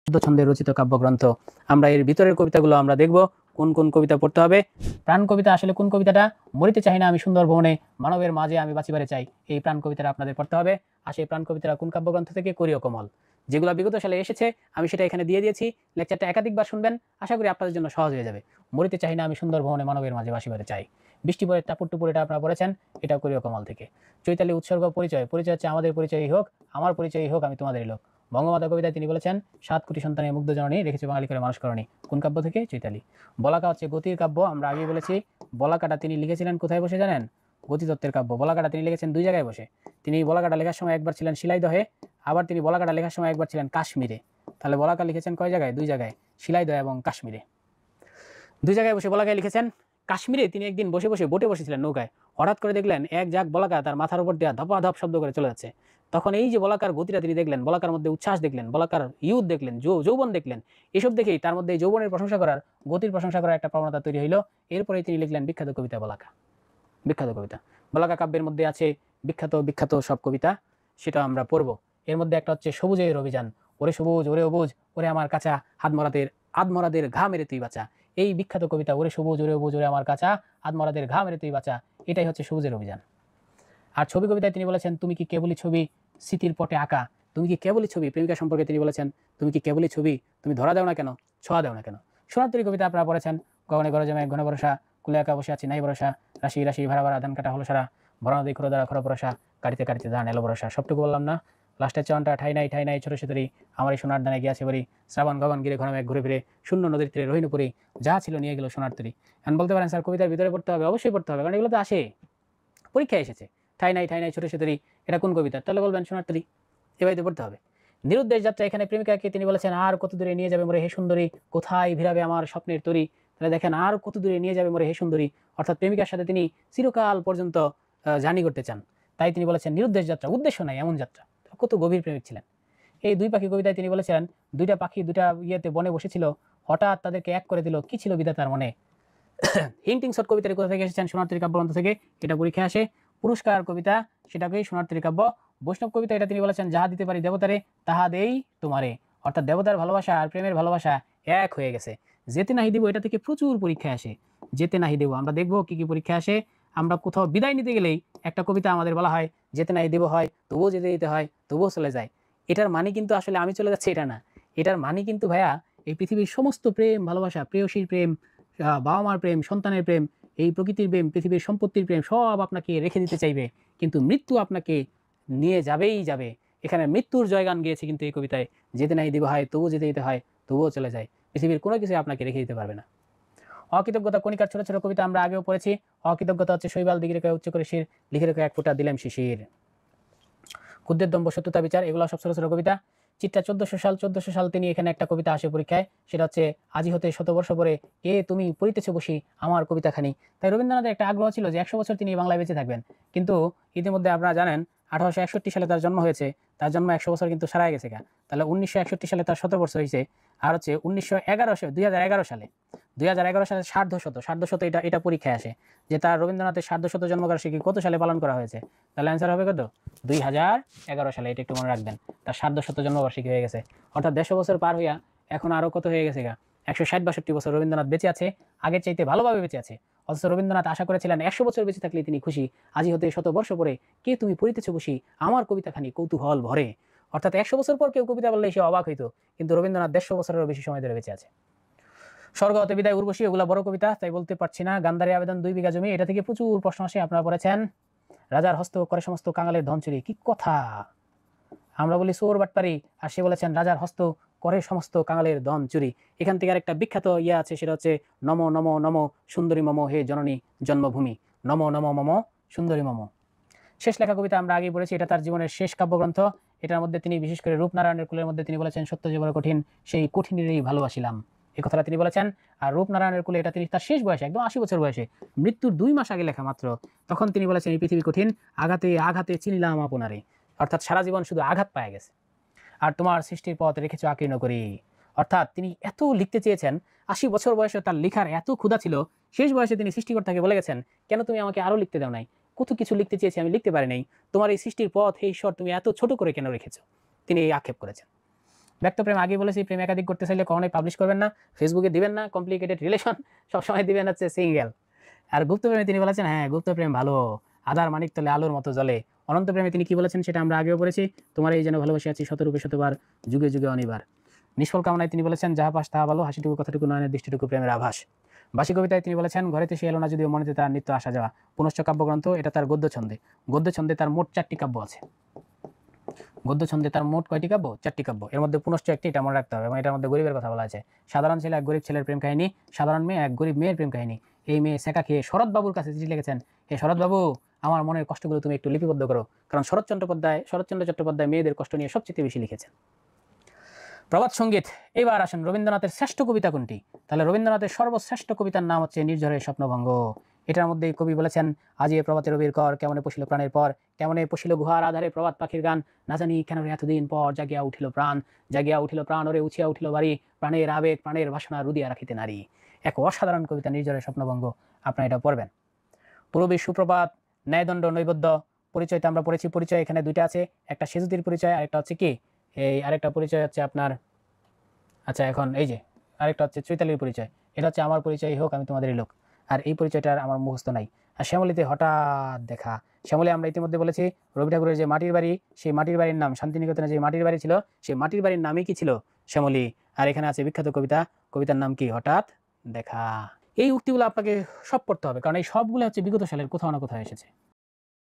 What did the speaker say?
ছন্দে রচিত কাব্যগ্রন্থ। আমরা এর ভিতরের কবিতাগুলো আমরা দেখব কোন কোন কবিতা পড়তে হবে। প্রাণ কবিতা আসলে কোন কবিতাটা? মরিতে চাই না আমি সুন্দর ভবনে, মানবের মাঝে আমি বাঁচিবারে চাই, এই প্রাণ কবিতাটা আপনাদের পড়তে হবে। আর সেই প্রাণ কবিতাটা কোন কাব্যগ্রন্থ থেকে? করিও কমল। যেগুলো বিগত সালে এসেছে আমি সেটা এখানে দিয়ে দিয়েছি, লেকচারটা একাধিকবার শুনবেন, আশা করি আপনাদের জন্য সহজ হয়ে যাবে। মরিতে চাই না আমি সুন্দর ভবনে, মানবের মাঝে বাঁচিবারে চাই, বৃষ্টি পরে টাপুর টুপুর, এটা আপনারা পড়েছেন, এটা করিও কমল থেকে। চৈতালি উৎসর্গ পরিচয়, পরিচয় হচ্ছে আমাদের পরিচয়ই হোক, আমার পরিচয়ই হোক, আমি তোমাদেরই লোক। বঙ্গমাতা কবিতায় তিনি বলেছেন 7 কোটি সন্তানের মুগ্ধ জননী, রেখেছে বাঙালি করে মানুষ করণী, কোন কাব্য থেকে? চৈতালি। বলাকা হচ্ছে গতির কাব্য, আমরা আগেই বলেছি। বলাকাটা তিনি লিখেছিলেন কোথায় বসে জানেন? গতিতত্ত্বের কাব্য। বলাকাটা তিনি লিখেছেন 2 জায়গায় বসে। তিনি বলাকাটা লেখার সময় একবার ছিলেন শিলাইদহে, আবার তিনি বলাকাটা লেখার সময় একবার ছিলেন কাশ্মীরে। তাহলে বলাকা লিখেছেন কয় জায়গায়? 2 জায়গায়, শিলাইদহ এবং কাশ্মীরে। 2 জায়গায় বসে বলাকায় লিখেছেন। কাশ্মীরে তিনি একদিন বসে বসে বোটে বসেছিলেন, নৌকায়, হঠাৎ করে দেখলেন এক ঝাঁক বলাকা তার মাথার উপর দেওয়া ধপাধপ শব্দ করে চলে যাচ্ছে। তখন এই যে বলাকার গতিটা তিনি দেখলেন, বলাকার মধ্যে উচ্ছ্বাস দেখলেন, বলাকার ইয়ুথ দেখলেন, যৌবন দেখলেন, এসব দেখেই তার মধ্যে যৌবনের প্রশংসা করার, গতির প্রশংসা করার একটা প্রবণতা তৈরি হইল। এরপরে তিনি লিখলেন বিখ্যাত কবিতা বলাকা। বিখ্যাত কবিতা বলাকা কাব্যের মধ্যে আছে বিখ্যাত বিখ্যাত সব কবিতা, সেটা আমরা পড়ব। এর মধ্যে একটা হচ্ছে সবুজের অভিযান, ওরে সবুজ ওরে অবুজ, ওরে আমার কাঁচা আদমরাদের ঘা মেরে তুই বাঁচা, এই বিখ্যাত কবিতা ওরে সবুজ ওরে অবুজ, ওরে আমার কাঁচা আদমরাদের ঘা মেরে তুই বাঁচা, এটাই হচ্ছে সবুজের অভিযান। আর ছবি কবিতায় তিনি বলেছেন তুমি কি কেবলই ছবি স্মৃতির পটে আঁকা, তুমি কি কেবলই ছবি, প্রেমিকা সম্পর্কে তিনি বলেছেন তুমি কি কেবলই ছবি, তুমি ধরা দাও না কেন, ছোঁয়া দাও না কেন। সোনার তরী কবিতা আপনারা পড়েছেন, গগনে গরজমে ঘন ভরসা, কুলে একা বসে আছি নাই ভরসা, রাশি রাশি ভাড়া ভাড়া ধান কাটা হলো সারা, ভরা নদী খরো দ্বারা খর ভরসা, কাটিতে কাটিতে ধান এলো ভরসা। সবটুকু বললাম না? লাস্টের চরণটা ঠাই নাই ছোট সেতরি, আমার এই সোনার দানে গিয়াছে বরি, শ্রাবণ গগন গিরে ঘন মেঘ ঘুরে ফিরে, শূন্য নদীর তীরে রহিনুপুরি, যা ছিল নিয়ে গেল সোনার তরী। এখন বলতে পারেন স্যার কবিতার ভিতরে পড়তে হবে? অবশ্যই পড়তে হবে, কারণ এগুলো তো আসে, পরীক্ষায় এসেছে। ঠাই নাই ছোট সেতরি, এটা কোন কবিতা? তাহলে বলবেন সোনার তরী, এভাবে তো পড়তে হবে। নিরুদ্দেশ যাত্রা, এখানে প্রেমিকাকে তিনি বলেছেন আর কত দূরে নিয়ে যাবে মোরে হে সুন্দরী, কোথায় ভিড়াবে আমার স্বপ্নের তরী। তাহলে দেখেন আর কত দূরে নিয়ে যাবে মোরে হে সুন্দরী, অর্থাৎ প্রেমিকার সাথে তিনি চিরকাল পর্যন্ত জার্নি করতে চান, তাই তিনি বলেছেন নিরুদ্দেশ যাত্রা, উদ্দেশ্য নাই এমন যাত্রা। কত গভীর প্রেমিক ছিলেন। এই 2 পাখি কবিতায় তিনি বলেছেন 2টা পাখি 2টা ইয়েতে বনে বসেছিল, হঠাৎ তাদেরকে এক করে দিল, কি ছিল বিধাতার মনে। হিন্টিং শট কবিতাটি কোথা থেকে এসেছেন? সোনার তরী কাব্যগ্রন্থ থেকে, এটা পরীক্ষায় আসে। পুরস্কার কবিতা, সেটাকেই সোনার তরী কাব্য। বৈষ্ণব কবিতা, এটা তিনি বলেছেন যাহা দিতে পারি দেবতারে তাহা দেই তোমারে, অর্থাৎ দেবতার ভালোবাসা আর প্রেমের ভালোবাসা এক হয়ে গেছে। যেতে নাহি দেব, এটা থেকে প্রচুর পরীক্ষা আসে। যেতে নাহি দেব, আমরা দেখবো কি কি পরীক্ষা আসে। আমরা কোথাও বিদায় নিতে গেলেই একটা কবিতা আমাদের বলা হয় যেতে নাহি দেব হয়, তবুও যেতে দিতে হয়, তবুও চলে যায়। এটার মানে কিন্তু আসলে আমি চলে যাচ্ছি এটা না, এটার মানে কিন্তু ভাইয়া এই পৃথিবীর সমস্ত প্রেম ভালোবাসা, প্রেয়সীর প্রেম, বাবা মার প্রেম, সন্তানের প্রেম, এই প্রকৃতির প্রেম, পৃথিবীর সম্পত্তির প্রেম, সব আপনাকে রেখে দিতে চাইবে, কিন্তু মৃত্যু আপনাকে নিয়ে যাবেই যাবে। এখানে মৃত্যুর জয়গান গিয়েছে কিন্তু এই কবিতায়, যেতে নাই দিব হয় তবুও যেতে দিতে হয়, তবুও চলে যায়। পৃথিবীর কোনো কিছু আপনাকে রেখে দিতে পারবে না। অকৃতজ্ঞতা কণিকার ছোট ছোট কবিতা আমরা আগেও পড়েছি। অকৃতজ্ঞতা হচ্ছে শৈবাল দিগিরে কয়ে উচ্চ করে শির, লিখে রেখে এক ফোঁটা দিলাম শিশির। ক্ষুদ্রের দম্ভ সত্যতা বিচার, এগুলো সব ছোট ছোট কবিতা। চিত্রা 1400 সাল তিনি এখানে একটা কবিতা আসে পরীক্ষায়, সেটা হচ্ছে আজি হতে 100 বর্ষ পরে কে তুমি পড়িতেছ বসি আমার কবিতাখানি। তাই রবীন্দ্রনাথের একটা আগ্রহ ছিল যে 100 বছর তিনি বাংলায় বেঁচে থাকবেন, কিন্তু ইতিমধ্যে আপনারা জানেন 1861 সালে তার জন্ম হয়েছে, তার জন্ম 100 বছর কিন্তু সারা গেছে গা। তাহলে 1961 সালে তার 17 বছর হয়েছে, আর হচ্ছে 2011 সালে সার্ধশত এটা পরীক্ষায় আসে যে তার রবীন্দ্রনাথের সার্ধশত জন্মবার্ষিকী কত সালে পালন করা হয়েছে। তাহলে অ্যান্সার হবে কত? 2011 সালে, এটা একটু মনে রাখবেন। তার সার্ধশত জন্মবার্ষিকী হয়ে গেছে, অর্থাৎ 150 বছর পার হইয়া এখন আরো কত হয়ে গেছে গা, 160-62 বছর রবীন্দ্রনাথ বেঁচে আছে, আগের চাইতে ভালোভাবে বেঁচে আছে। অথচ রবীন্দ্রনাথ আশা করেছিলেন 100 বছর বেঁচে থাকলে তিনি খুশি, আজি হতে 100 বর্ষ পরে কে তুমি পড়িতেছ বসি আমার কবিতাখানি কৌতূহল ভরে। অর্থাৎ 100 বছর পর কেউ কবিতা বললে সে অবাক হইতো, কিন্তু রবীন্দ্রনাথ 150 বছরেরও বেশি সময় ধরে বেঁচে আছে। স্বর্গ হতে বিদায় উর্বশী, ওগুলা বড় কবিতা তাই বলতে পারছি না। গান্ধারী আবেদন 2 বিঘা জমি, এটা থেকে প্রচুর প্রশ্ন আসে, আপনারা পড়েছেন। রাজার হস্ত করে সমস্ত কাঙালের ধন চুরি, কি কথা! আমরা বলি চোর বাটপারি, আর সে বলেছেন রাজার হস্ত করে সমস্ত কাঙালের ধন চুরি। এখান থেকে আরেকটা বিখ্যাত আছে, সেটা হচ্ছে নমো নমো নমো সুন্দরী মম হে জননী জন্মভূমি, নমো নমো মম সুন্দরী মম। শেষ লেখা কবিতা আমরা আগেই পড়েছি, এটা তার জীবনের শেষ কাব্যগ্রন্থ। এটার মধ্যে তিনি বিশেষ করে রূপনারায়ণের কুলের মধ্যে তিনি বলেছেন সত্য যে বড় কঠিন, সেই কঠিনেরই ভালোবাসিলাম, এই কথাটা তিনি বলেছেন। আর রূপনারায়ণের কুলে এটা তিনি তার শেষ বয়সে, একদম 80 বছর বয়সে, মৃত্যুর 2 মাস আগে লেখা মাত্র, তখন তিনি বলেছেন এই পৃথিবী কঠিন, আঘাতে আঘাতে চিনিলাম আপনারে, অর্থাৎ সারা জীবন শুধু আঘাত পায় গেছে, আর তোমার সৃষ্টির পথ রেখেছ আকীর্ণ করি। অর্থাৎ তিনি এত লিখতে চেয়েছেন, 80 বছর বয়সে তার লেখার এত ক্ষুধা ছিল, শেষ বয়সে তিনি সৃষ্টিকর্তাকে বলে গেছেন কেন তুমি আমাকে আরো লিখতে দাও নাই, কত কিছু লিখতে চেয়েছি আমি লিখতে পারি নাই, তোমার এই সৃষ্টির পথ হে ঈশ্বর তুমি এত ছোট করে কেন রেখেছো, তিনি এই আক্ষেপ করেছেন। ব্যক্ত প্রেম আগে বলেছি, প্রেম একাধিক করতে চাইলে কখনোই পাবলিশ করবেন না, ফেসবুকে দিবেন না, কমপ্লিকেটেড রিলেশন সবসময় দিবেন হচ্ছে সিঙ্গেল। আর গুপ্ত প্রেমে তিনি বলেছেন, হ্যাঁ গুপ্ত প্রেম ভালো, আধার মানিক তলে আলোর মতো জ্বলে। অনন্ত প্রেমে তিনি কি বলেছেন সেটা আমরা আগেও পড়েছি, তোমার এই যেন ভালোবাসি আছি শতরূপে শতবার, যুগে যুগে অনিবার। নিষ্ফল কামনায় তিনি বলেছেন, যাহা পাস তাহা ভালো, হাসিটুকু কথাটুকু নয়নের দৃষ্টিটুকু প্রেমের আভাস। বাসী কবিতায় তিনি বলেছেন, ঘরেতে সে এলো না যদিও মনেতে তার নিত্য আসা যাওয়া। পুনশ্চ কাব্যগ্রন্থ, এটা তার গদ্য ছন্দে। গদ্য ছন্দে তার মোট 4টি কাব্য আছে। গদ্য ছন্দে তার মোট কয়টি কাব্য? 4টি কাব্য। এর মধ্যে পুনশ্চ একটি, এটা মনে রাখতে হবে, এবং এটার মধ্যে গরিবের কথা বলা আছে। সাধারণ ছেলে এক গরিব ছেলের প্রেম কাহিনী, সাধারণ মেয়ে এক গরিব মেয়ের প্রেম কাহিনী। এই মেয়ে সেকা খেয়ে শরৎবাবুর কাছে চিঠি লিখেছেন, হে শরৎবাবু, আমার মনের কষ্টগুলো তুমি একটু লিপিবদ্ধ করো, কারণ শরৎচন্দ্র চট্টোপাধ্যায় মেয়েদের কষ্ট নিয়ে সবচেয়ে বেশি লিখেছেন। প্রবাদ সঙ্গীত, এবার আসেন রবীন্দ্রনাথের শ্রেষ্ঠ কবিতা কোনটি? তাহলে রবীন্দ্রনাথের সর্বশ্রেষ্ঠ কবিতার নাম হচ্ছে নির্ঝরের স্বপ্নভঙ্গ। এটার মধ্যে কবি বলেছেন, আজি এ প্রভাতে রবির কর, কেমনে পশিল প্রাণের পর, কেমনে পশিল গুহার আধারে প্রভাত পাখির গান, না জানি কেন রে এতদিন পর জাগিয়া উঠিল প্রাণ, জাগিয়া উঠিল প্রাণ ওরে উছিয়া উঠিল বাড়ি, প্রাণের আবেগ প্রাণের বাসনা রুদিয়া রাখিতে নারী। এক অসাধারণ কবিতা নির্ঝরের স্বপ্নভঙ্গ, আপনারা এটা পড়বেন। পূর্বী সুপ্রভাত, ন্যায়দণ্ড নৈবেদ্য, পরিচয়তে আমরা পড়েছি। পরিচয় এখানে দুইটা আছে, একটা সেজুতির পরিচয়, আরেকটা হচ্ছে কি এই আরেকটা পরিচয় হচ্ছে আপনার, আচ্ছা এখন এই যে আরেকটা হচ্ছে চৈতালির পরিচয়। এটা হচ্ছে আমার পরিচয় হোক আমি তোমাদেরই লোক, আর এই পরিচয়টার আমার মুখস্থ নাই। আর শ্যামলীতে হঠাৎ দেখা, শ্যামলী আমরা ইতিমধ্যে বলেছি রবি ঠাকুরের যে মাটির বাড়ি, সেই মাটির বাড়ির নাম, শান্তিনিকেতনে যে মাটির বাড়ি ছিল সেই মাটির বাড়ির নামই কি ছিল? শ্যামলী। আর এখানে আছে বিখ্যাত কবিতা, কবিতার নাম কি? হঠাৎ দেখা। এই উক্তিগুলো আপনাকে সব পড়তে হবে, কারণ এই সবগুলো হচ্ছে বিগত সালের কোথাও না কোথাও এসেছে।